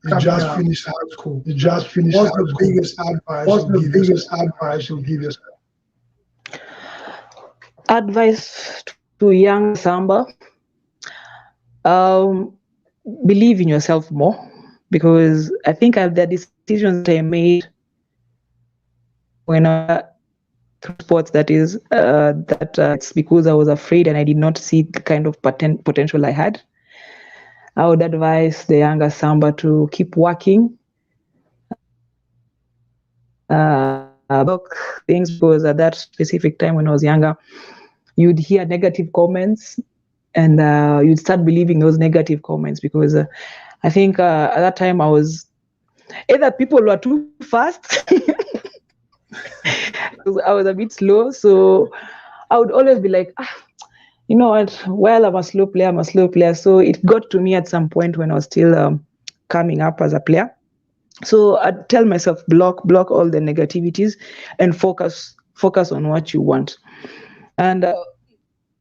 you just finished high school. What's the biggest advice you'll give yourself? Advice to young Samba: believe in yourself more, because I think the decisions that I made when through sports, that is it's because I was afraid and I did not see the kind of potential I had. I would advise the younger Samba to keep working, things, because at that specific time when I was younger, you'd hear negative comments and you'd start believing those negative comments, because I think at that time I was either people were too fast I was a bit slow, so I would always be like, you know what, well, I'm a slow player. So it got to me at some point when I was still coming up as a player. So I'd tell myself, block all the negativities and focus on what you want. And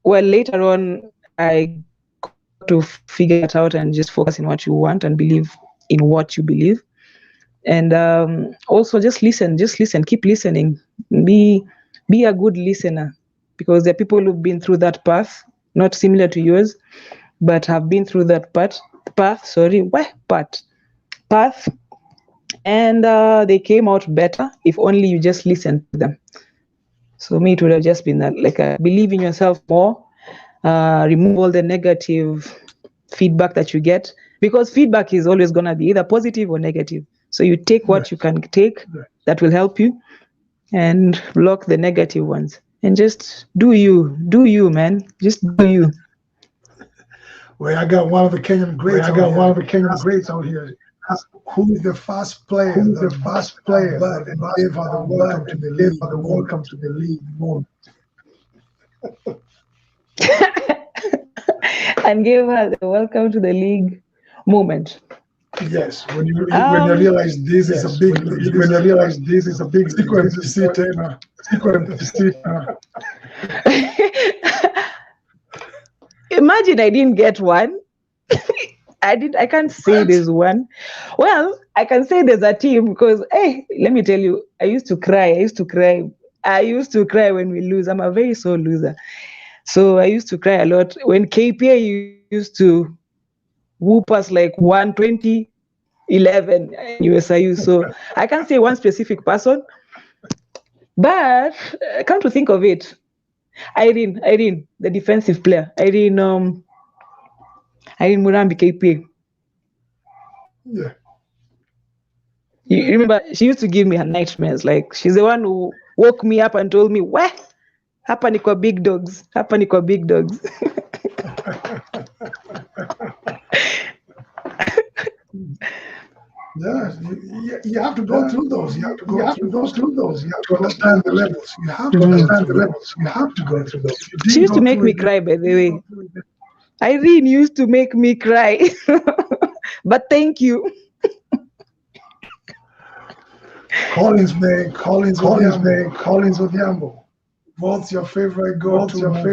later on, I got to figure it out and just focus in what you want and believe in what you believe. And also just listen, keep listening, be a good listener, because there are people who've been through that path, not similar to yours, but have been through that path, and they came out better if only you just listen to them. So me, it would have just been that, like, believe in yourself more, remove all the negative feedback that you get, because feedback is always going to be either positive or negative. So you take what you can take that will help you, and block the negative ones, and just do you, man. Just do you. Well, I got one of the Kenyan greats. Out here. Who is the first player? That gave her the welcome to the league moment. And gave her the welcome to the league moment. Yes, when you realize this is a big sequence to sit in. Imagine I didn't get one. I can't say there's one. Well, I can say there's a team, because hey, let me tell you, I used to cry when we lose. I'm a very sore loser. So I used to cry a lot when KPA used to whoop us like 120-11 in USIU. So I can't say one specific person, but come to think of it, Irene, the defensive player, Irene Murambi, KPA. Yeah. You remember, she used to give me her nightmares. Like, she's the one who woke me up and told me, "What? Hapa ni kwa big dogs. Hapa ni kwa big dogs. Yeah, you have to go through those. You have to go through those. You have to understand the levels. You have to understand the levels. You have to go through those. She used to make me cry, by the way. Irene used to make me cry. But thank you. Collins Odhiambo. What's your favorite go-to move?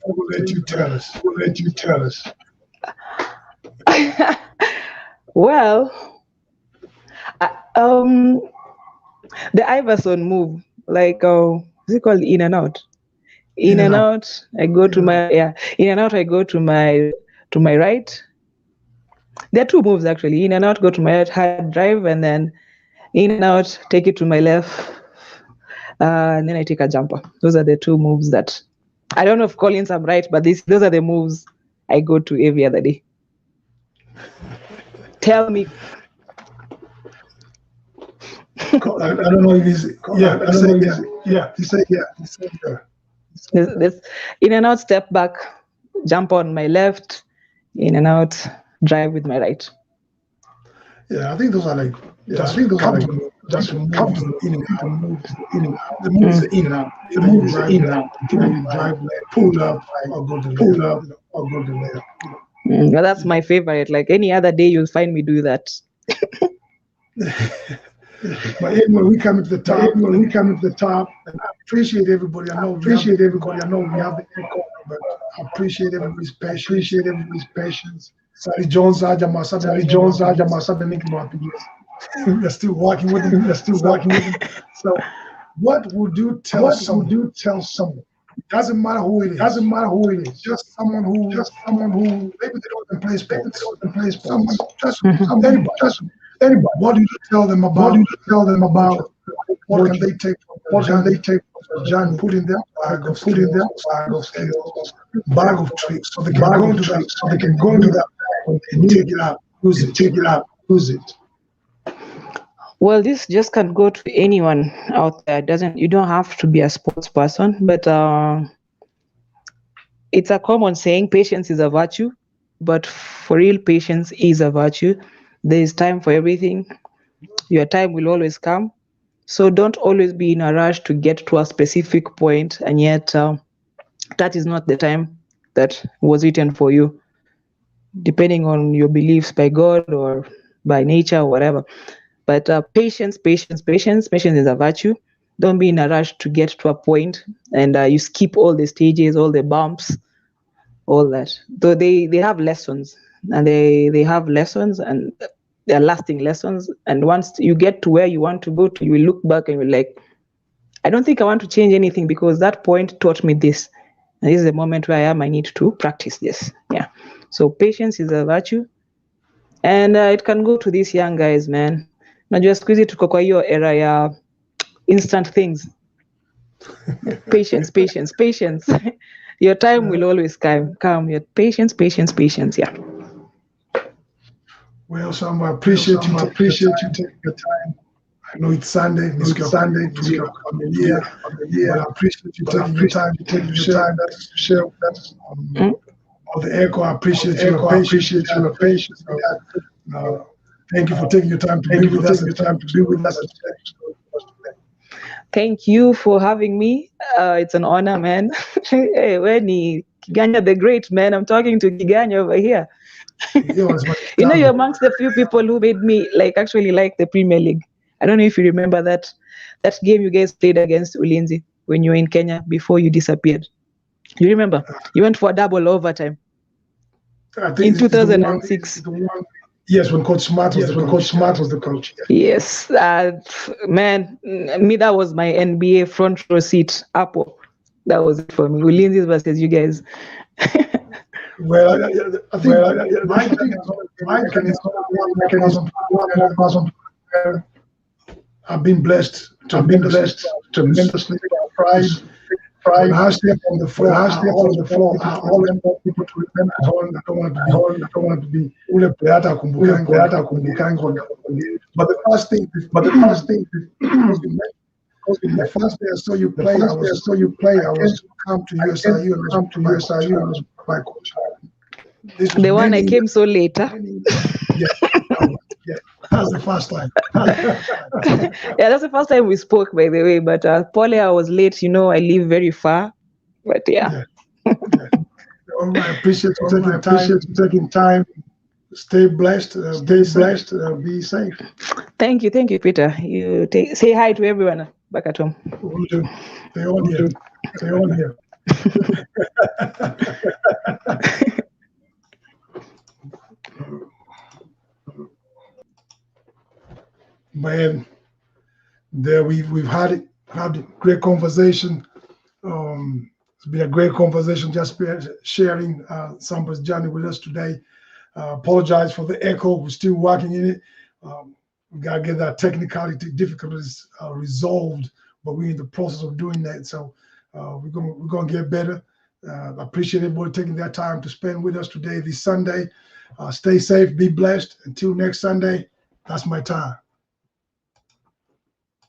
We'll let you tell us. Well, the Iverson move, like what's it called? In and out. In and out. I go to my In and out. I go to my right. There are two moves actually. In and out, go to my right, hard drive, and then in and out, take it to my left, and then I take a jumper. Those are the two moves that I don't know if Collins I'm right, but those are the moves I go to every other day. Tell me. I don't know if he's He said This in and out, step back, jump on my left, in and out, drive with my right. Yeah, I think those are like just comfortable in and out. The moves are in and out. The moves are in and out. Drive left, pull up, or go to left. Well, that's my favorite. Like any other day, you'll find me do that. But when we come to the top, and I appreciate everybody. I know we have the echo, but I appreciate everybody's patience. Sally Jones, Ajama, we're still working with him. So, what would you tell someone? It doesn't matter who it is. Just someone who maybe they don't play sports. Anybody. What do you tell them about? What can they take from John? Put in their bag of skills, bag of tricks, so they can go into that bag and take it out, use it. Well, this just can go to anyone out there. You don't have to be a sports person, but it's a common saying, patience is a virtue, but for real, patience is a virtue. There is time for everything. Your time will always come. So don't always be in a rush to get to a specific point, and yet that is not the time that was written for you, depending on your beliefs by God or by nature or whatever. But patience is a virtue. Don't be in a rush to get to a point and you skip all the stages, all the bumps, all that. Though they have lessons, and they have lessons, and they're lasting lessons. And once you get to where you want to go to, you will look back and you're like, I don't think I want to change anything because that point taught me this. And this is the moment where I am. I need to practice this. Yeah. So patience is a virtue. And it can go to these young guys, man. Najua siku hizi tuko kwa hiyo era ya instant things. Patience. Your time will always come. Your patience, yeah. Well, Samba, I appreciate you taking your time. I know it's Sunday. It's Sunday. But I appreciate you taking your time to share with us. All the echo, I appreciate your patience. Thank you for taking your time to be with us. Thank you for having me. It's an honor, man. Hey, Weni, Kiganya the Great, man. I'm talking to Kiganya over here. You know, you're amongst the few people who made me actually like the Premier League. I don't know if you remember that game you guys played against Ulinzi when you were in Kenya before you disappeared. You remember? You went for a double overtime in 2006. Yes, when Coach Smart was the coach. Yes, man, me, that was my NBA front row seat. Apple, that was it for me. Ulinzi versus you guys. Well, I think my mechanism. I've been blessed tremendously. Pride. When I step on the floor, I want people to remember. I don't want to be. But the first thing, The first day I saw you play, I was come to USIU and come to USIU and was my coach. The one I came so later. Yeah, that's the first time. Yeah, that's the first time we spoke, by the way. But Polly, I was late. You know, I live very far. But yeah. I appreciate you taking time. Stay blessed. Be safe. Thank you, Peter. You say hi to everyone back at home. Will do. Stay on here. Stay on here. Man, there we've had a great conversation. It's been a great conversation, just sharing Samba's journey with us today. Apologize for the echo. We're still working in it. We gotta get that technicality difficulties resolved, but we're in the process of doing that. So we're gonna get better. I appreciate everybody taking their time to spend with us today, this Sunday. Stay safe, be blessed. Until next Sunday, that's my time.